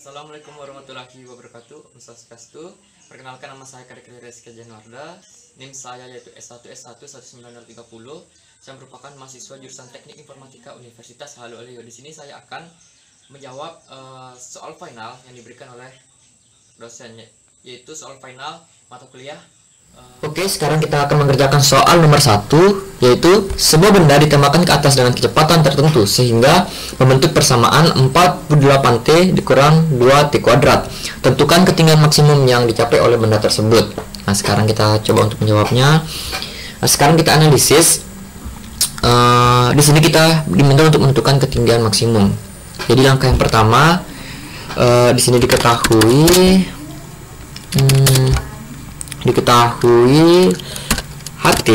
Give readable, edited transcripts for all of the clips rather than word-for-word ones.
Assalamualaikum warahmatullahi wabarakatuh. Om Swastiastu. Perkenalkan, nama saya Kadek Rizky Januarda. NIM saya yaitu S1S1 19030. Saya merupakan mahasiswa jurusan Teknik Informatika Universitas Haluoleo. Di sini saya akan menjawab soal final yang diberikan oleh dosennya, yaitu soal final mata kuliah. Oke, sekarang kita akan mengerjakan soal nomor 1, yaitu sebuah benda ditembakkan ke atas dengan kecepatan tertentu sehingga membentuk persamaan 48T dikurang 2T kuadrat. Tentukan ketinggian maksimum yang dicapai oleh benda tersebut. Nah, sekarang kita coba untuk menjawabnya. Nah, sekarang kita analisis. Di sini kita diminta untuk menentukan ketinggian maksimum. Jadi langkah yang pertama, di sini diketahui HT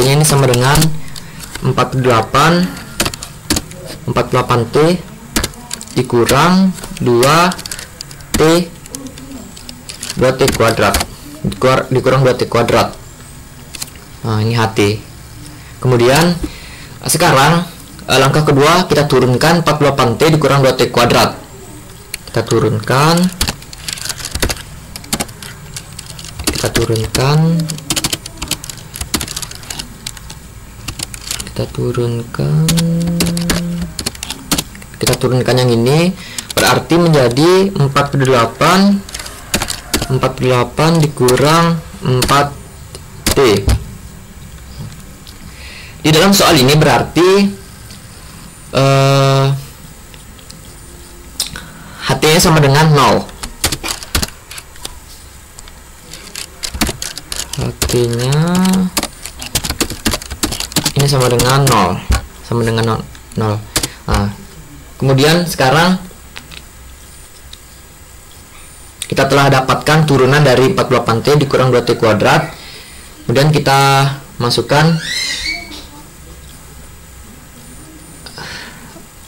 nya ini sama dengan 48T dikurang 2T kuadrat dikurang 2T kuadrat. Nah, ini HT. Kemudian sekarang langkah kedua, kita turunkan 48T dikurang 2T kuadrat. Kita turunkan yang ini, berarti menjadi 48 dikurang 4T. Di dalam soal ini berarti HT-nya sama dengan 0. HT-nya ini sama dengan 0. Nah, kemudian sekarang kita telah dapatkan turunan dari 48T dikurang 2T kuadrat. Kemudian kita masukkan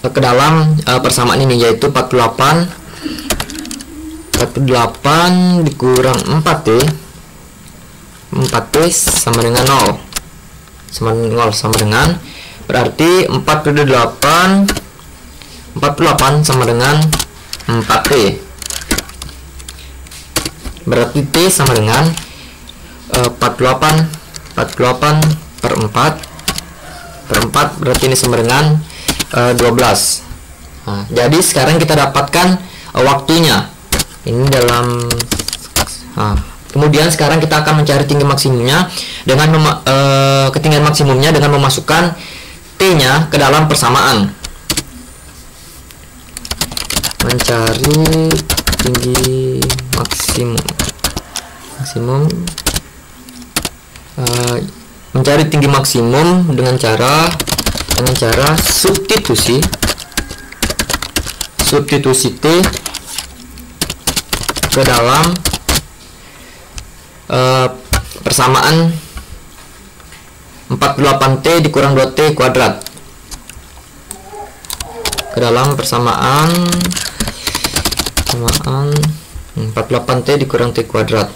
ke dalam persamaan ini, yaitu 48 dikurang 4T sama dengan 0, sama dengan, berarti 48 sama dengan 4T, berarti T sama dengan 48 per 4 berarti ini sama dengan 12. Nah, jadi sekarang kita dapatkan waktunya ini dalam kemudian sekarang kita akan mencari tinggi maksimumnya dengan ketinggian maksimumnya dengan memasukkan T-nya ke dalam persamaan. Mencari tinggi maksimum dengan cara substitusi T ke dalam persamaan 48T dikurang 2T kuadrat, ke dalam persamaan 48T dikurang T kuadrat.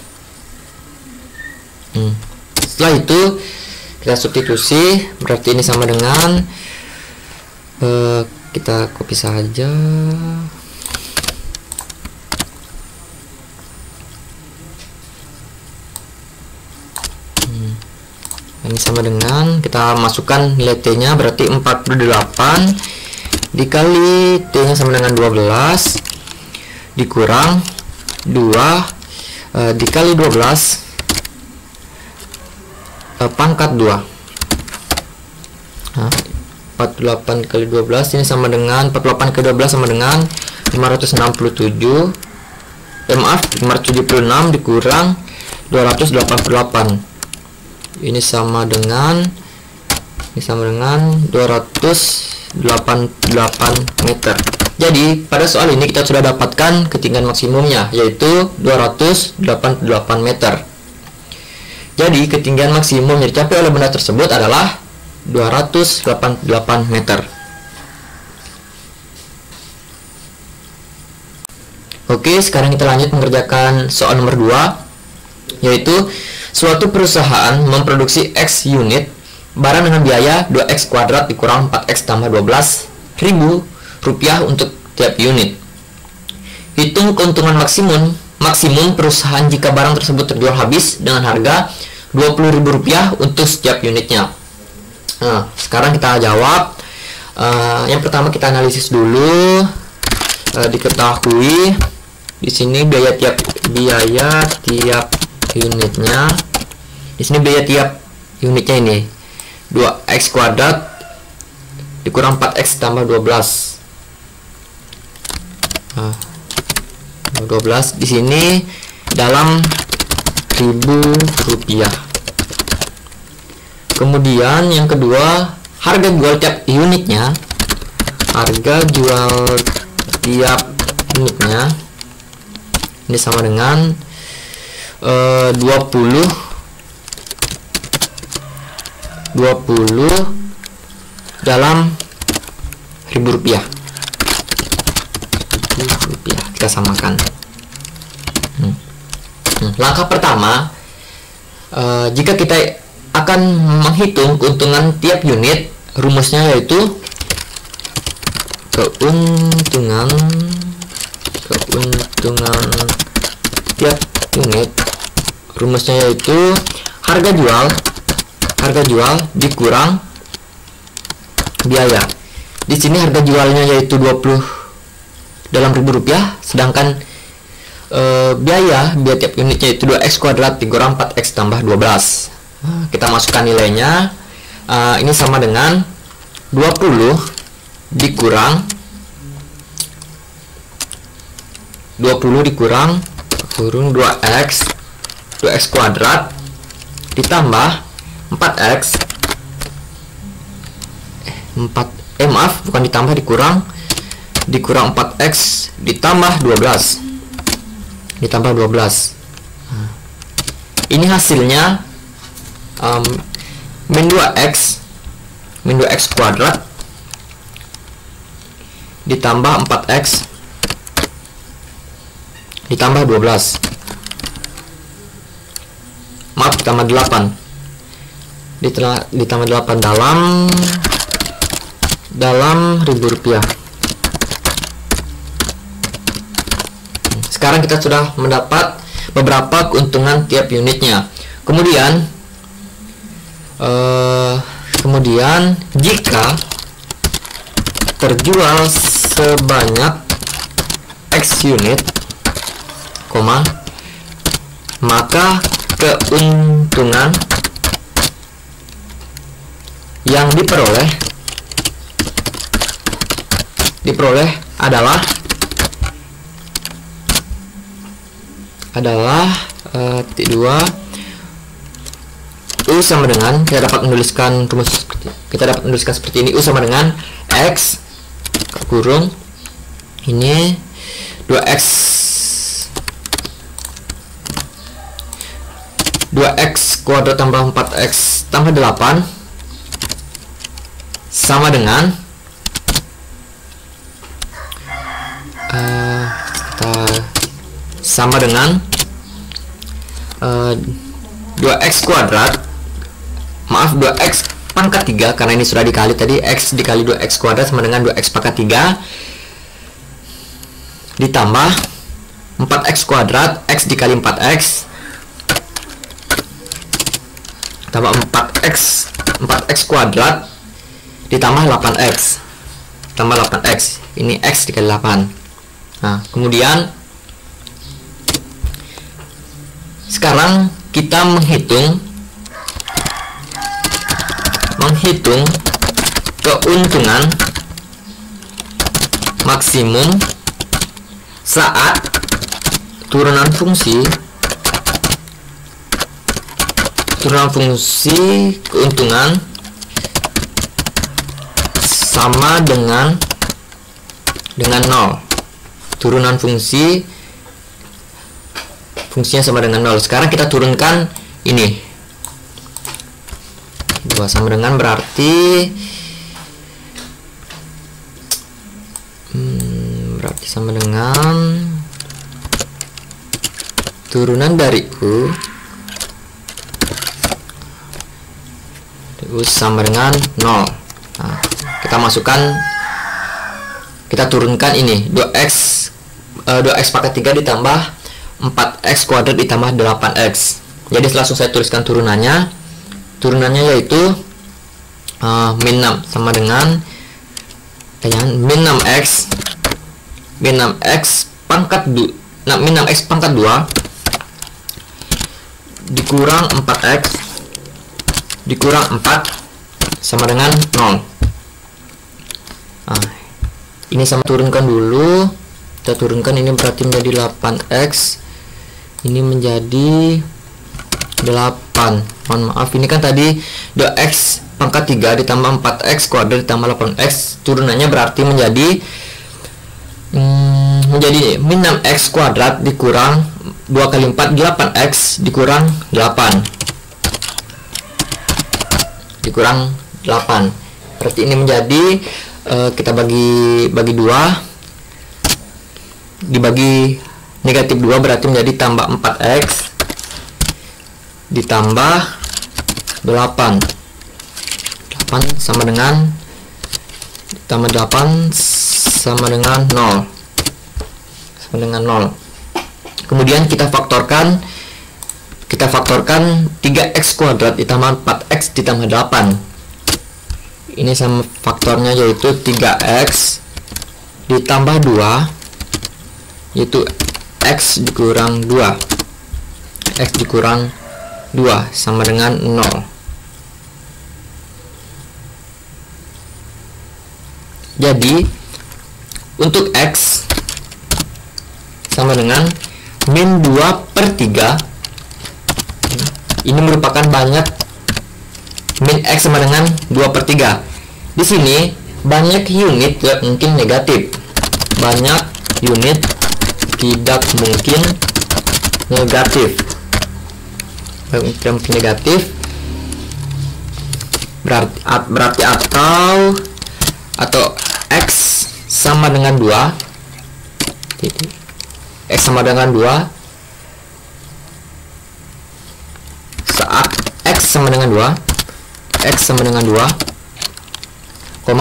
Setelah itu kita substitusi, berarti ini sama dengan kita copy saja. Ini sama dengan, kita masukkan nilai T-nya, berarti 48 dikali T-nya sama dengan 12 dikurang 2 dikali 12 pangkat 2. Nah, 48 kali 12 ini sama dengan 48 kali 12 sama dengan 576 dikurang 288. Ini sama dengan 288 meter. Jadi pada soal ini kita sudah dapatkan ketinggian maksimumnya, yaitu 288 meter. Jadi ketinggian maksimum yang dicapai oleh benda tersebut adalah 288 meter. Oke, sekarang kita lanjut mengerjakan soal nomor 2, yaitu suatu perusahaan memproduksi X unit barang dengan biaya 2X kuadrat dikurang 4X tambah 12.000 rupiah untuk tiap unit. menghitung keuntungan maksimum perusahaan jika barang tersebut terjual habis dengan harga Rp20.000 untuk setiap unitnya. Nah, sekarang kita jawab. Yang pertama kita analisis dulu. Diketahui di sini biaya tiap unitnya. Di sini biaya tiap unitnya ini 2x kuadrat dikurang 4x tambah 12. 12 di sini dalam Rp1.000. Kemudian yang kedua, harga jual tiap unitnya. Ini sama dengan 20 dalam Rp1.000. Kita samakan. Langkah pertama, jika kita akan menghitung keuntungan tiap unit, rumusnya yaitu keuntungan tiap unit. Rumusnya yaitu harga jual dikurang biaya. Di sini harga jualnya yaitu 20 dalam Rp1.000, sedangkan biaya tiap unitnya itu 2x kuadrat dikurang 4x tambah 12. Kita masukkan nilainya. Ini sama dengan 20 dikurang 2x kuadrat ditambah 4x bukan ditambah, dikurang 4x ditambah 12. Ini hasilnya min 2x kuadrat ditambah 4x ditambah 12. Maaf, ditambah 8. Ditambah 8 dalam Rp1.000. Sekarang kita sudah mendapat beberapa keuntungan tiap unitnya. Kemudian jika terjual sebanyak X unit, maka keuntungan yang diperoleh adalah T2 U sama dengan, kita dapat menuliskan seperti ini. U sama dengan X kurung ini 2x kuadrat tambah 4x tambah 8 sama dengan 2x kuadrat, maaf 2x pangkat 3 karena ini sudah dikali tadi. X dikali 2x kuadrat sama dengan 2x pangkat 3 ditambah 4x kuadrat, X dikali 4x tambah 4x kuadrat ditambah 8x tambah 8x, ini X dikali 8. Nah, kemudian sekarang kita menghitung keuntungan maksimum saat turunan fungsi keuntungan sama dengan 0. Turunan fungsinya sama dengan 0. Sekarang kita turunkan ini 2 sama dengan berarti sama dengan turunan dari U sama dengan 0. Nah, kita turunkan ini 2x 2x pangkat 3 ditambah 4x kuadrat ditambah 8x. Jadi langsung saya tuliskan turunannya. Turunannya yaitu min 6 sama dengan min 6x pangkat 2 min 6x pangkat 2 dikurang 4x dikurang 4 sama dengan 0. Ini sama turunkan dulu. Kita turunkan, ini berarti menjadi 8x, ini menjadi 8. Mohon maaf, ini kan tadi 2x pangkat 3 ditambah 4x kuadrat ditambah 8x. Turunannya berarti menjadi min 6x kuadrat dikurang 2 kali 4 8x dikurang 8 dikurang 8. Berarti ini menjadi kita bagi 2, dibagi negatif 2 berarti menjadi tambah 4x ditambah 8 sama dengan tambah 8 sama dengan 0 Kemudian kita faktorkan 3x kuadrat ditambah 4x ditambah 8. Ini sama faktornya yaitu 3x ditambah 2 yaitu x dikurang 2 sama dengan 0. Jadi untuk x sama dengan min 2/3. Ini merupakan banyak. Min x sama dengan 2/3. Di sini banyak unit tidak mungkin negatif. Banyak unit tidak mungkin negatif. Tidak mungkin negatif. Berarti atau x sama dengan 2. X sama dengan 2 saat x sama dengan 2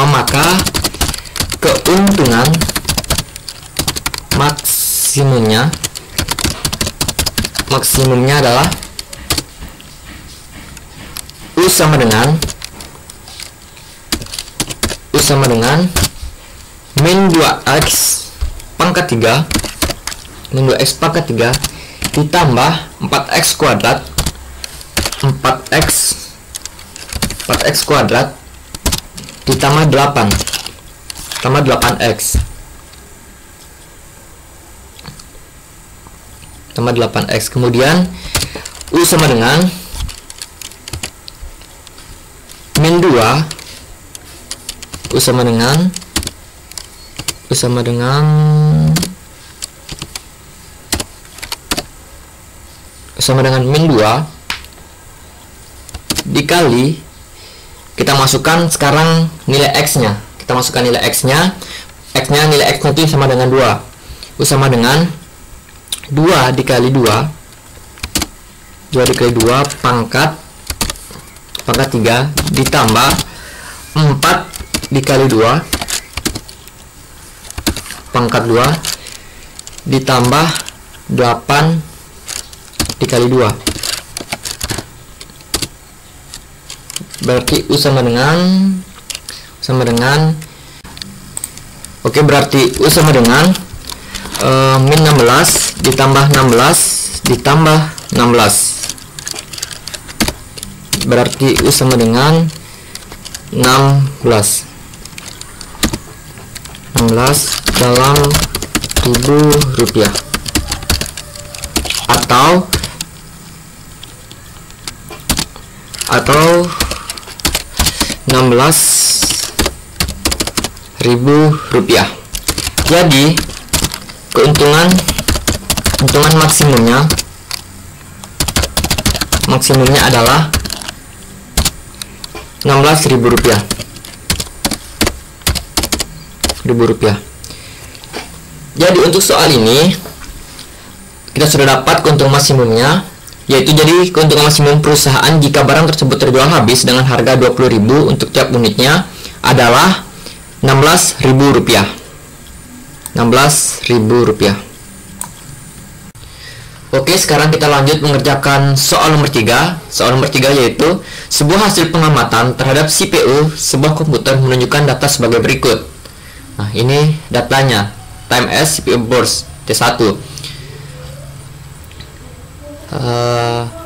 maka keuntungan maksimumnya adalah U sama dengan min 2x pangkat 3 ditambah 4x kuadrat ditambah 8x kemudian U sama dengan min 2 U sama dengan min 2 dikali, kita masukkan sekarang nilai x-nya. Nilai x-nya itu sama dengan 2. U sama dengan 2 dikali 2 pangkat 3 ditambah 4 dikali 2 pangkat 2 ditambah 8 dikali 2. Berarti U sama dengan berarti U sama dengan min 16 ditambah 16 berarti U sama dengan 16 dalam Rp1.000 atau 16.000 rupiah. Jadi keuntungan maksimumnya adalah 16.000 rupiah. Jadi untuk soal ini kita sudah dapat keuntungan maksimumnya, yaitu jadi keuntungan maksimum perusahaan jika barang tersebut terjual habis dengan harga 20.000 untuk tiap unitnya adalah 16.000 rupiah. Oke, sekarang kita lanjut mengerjakan soal nomor 3. Soal nomor 3 yaitu sebuah hasil pengamatan terhadap CPU sebuah komputer menunjukkan data sebagai berikut. Nah, ini datanya. Time S CPU burst T1.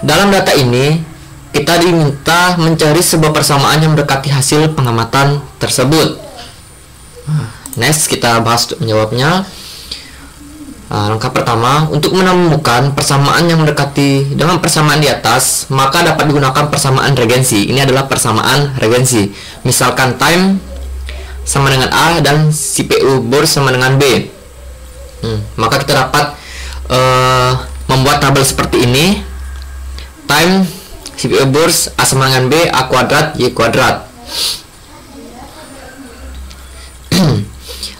Dalam data ini kita diminta mencari sebuah persamaan yang mendekati hasil pengamatan tersebut. Next, kita bahas untuk menjawabnya. Langkah pertama, untuk menemukan persamaan yang mendekati dengan persamaan di atas, maka dapat digunakan persamaan regensi. Ini adalah persamaan regensi. Misalkan time sama dengan A dan CPU burst sama dengan B. Maka kita dapat membuat tabel seperti ini. Time CPU burst A sama dengan B, A kuadrat Y kuadrat.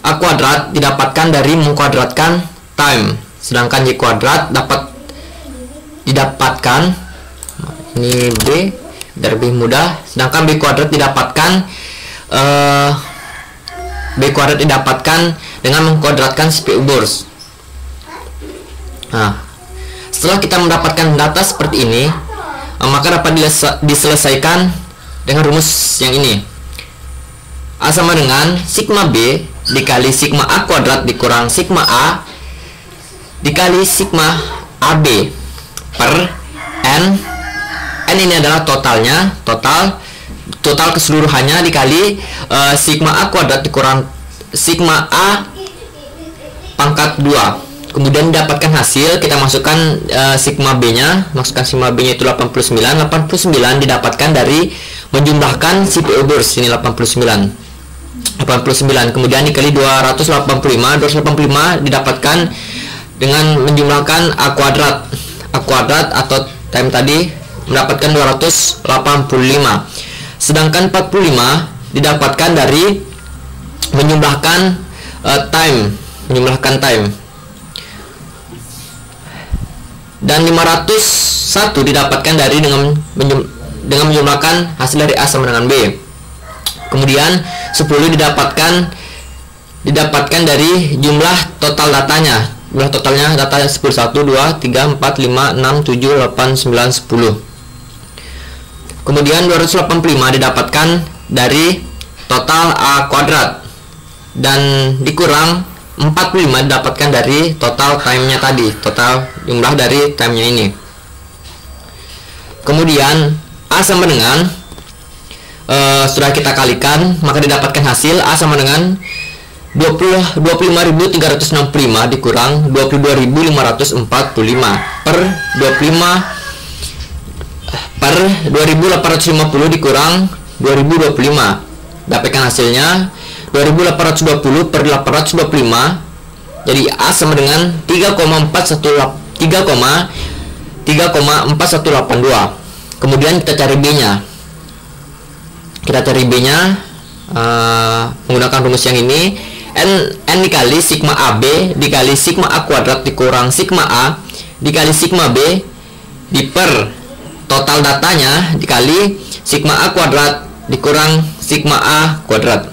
A kuadrat didapatkan dari mengkuadratkan time, sedangkan Y kuadrat dapat didapatkan, ini B biar lebih mudah, sedangkan B kuadrat didapatkan dengan mengkuadratkan CPU burst. Nah, setelah kita mendapatkan data seperti ini, maka dapat diselesaikan dengan rumus yang ini. A sama dengan sigma B dikali sigma A kuadrat dikurang sigma A dikali sigma AB per N. N ini adalah totalnya, total keseluruhannya dikali sigma A kuadrat dikurang sigma A pangkat 2. Kemudian didapatkan hasil, kita masukkan sigma B nya, sigma B nya itu 89 didapatkan dari menjumlahkan CPU burst, ini 89, kemudian dikali 285 didapatkan dengan menjumlahkan A kuadrat atau time tadi mendapatkan 285, sedangkan 45 didapatkan dari menjumlahkan time, dan 501 didapatkan dari dengan menjumlahkan hasil dari A sama dengan B. Kemudian 10 didapatkan dari jumlah total datanya. Jumlah totalnya datanya 10, 1, 2, 3, 4, 5, 6, 7, 8, 9, 10. Kemudian 285 didapatkan dari total A kuadrat, dan dikurang 45 didapatkan dari total time-nya tadi, total jumlah dari time-nya ini. Kemudian A sama dengan sudah kita kalikan, maka didapatkan hasil A sama dengan 25.365 dikurang 22.545 per 2.850 dikurang 2025. Dapatkan hasilnya 2.820 per 825, jadi A sama dengan 3,4182. Kemudian kita cari B nya. Menggunakan rumus yang ini. N dikali sigma AB dikali sigma A kuadrat dikurang sigma A dikali sigma B diper total datanya dikali sigma A kuadrat dikurang sigma A kuadrat.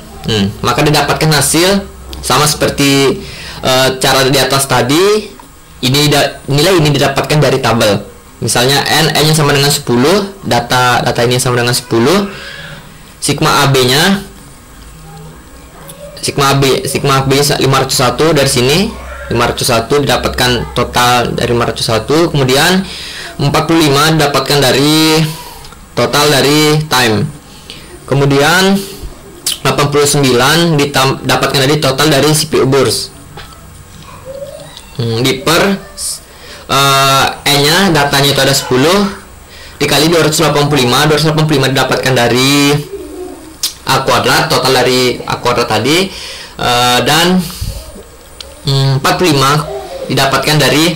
Maka didapatkan hasil sama seperti cara di atas tadi. Nilai ini didapatkan dari tabel. Misalnya N nya sama dengan 10, data ini sama dengan 10, sigma AB nya sigma B 501 dari sini, 501 didapatkan total dari 501. Kemudian 45 didapatkan dari total dari time. Kemudian 89 didapatkan dari total dari CPU burst. Diper E nya datanya itu ada 10 dikali 285 didapatkan dari A kuadrat, total dari A kuadrat tadi, dan 45 didapatkan dari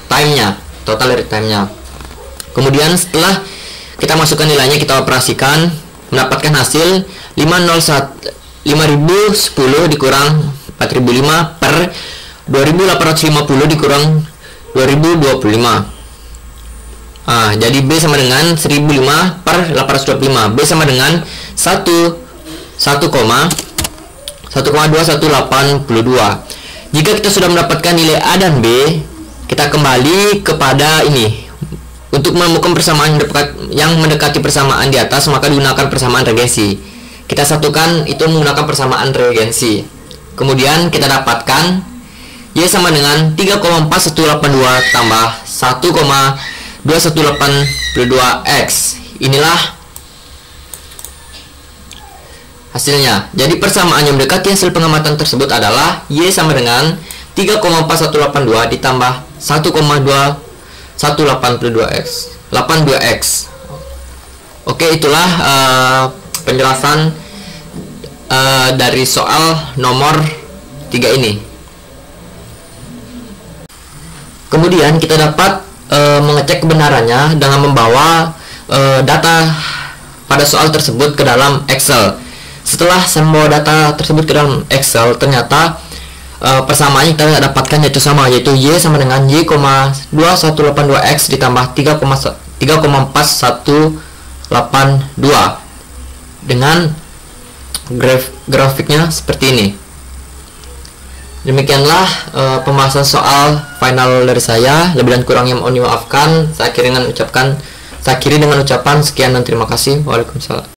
time-nya, total dari time-nya. Kemudian setelah kita masukkan nilainya, kita operasikan, mendapatkan hasil 5.010 dikurang 4.005 per 2.850 dikurang 2025. Jadi B sama dengan 1005 per 825. B sama dengan 1,21882. Jika kita sudah mendapatkan nilai A dan B, kita kembali kepada ini. Untuk menemukan persamaan yang mendekati persamaan di atas, maka digunakan persamaan regensi. Kita satukan itu menggunakan persamaan regensi. Kemudian kita dapatkan Y sama dengan 3,4182 tambah 1,2182X. Inilah hasilnya. Jadi persamaan yang mendekati hasil pengamatan tersebut adalah Y sama dengan 3,4182 ditambah 1,2182X. Oke, itulah penjelasan dari soal nomor 3 ini. Kemudian kita dapat mengecek kebenarannya dengan membawa data pada soal tersebut ke dalam Excel. Setelah saya membawa data tersebut ke dalam Excel, ternyata persamaan yang kita dapatkan yaitu Y sama dengan Y,2182X ditambah 3,4182 dengan grafiknya seperti ini. Demikianlah pembahasan soal final dari saya. Lebih dan kurangnya mohon dimaafkan. Saya akhiri dengan ucapan sekian dan terima kasih. Waalaikumsalam.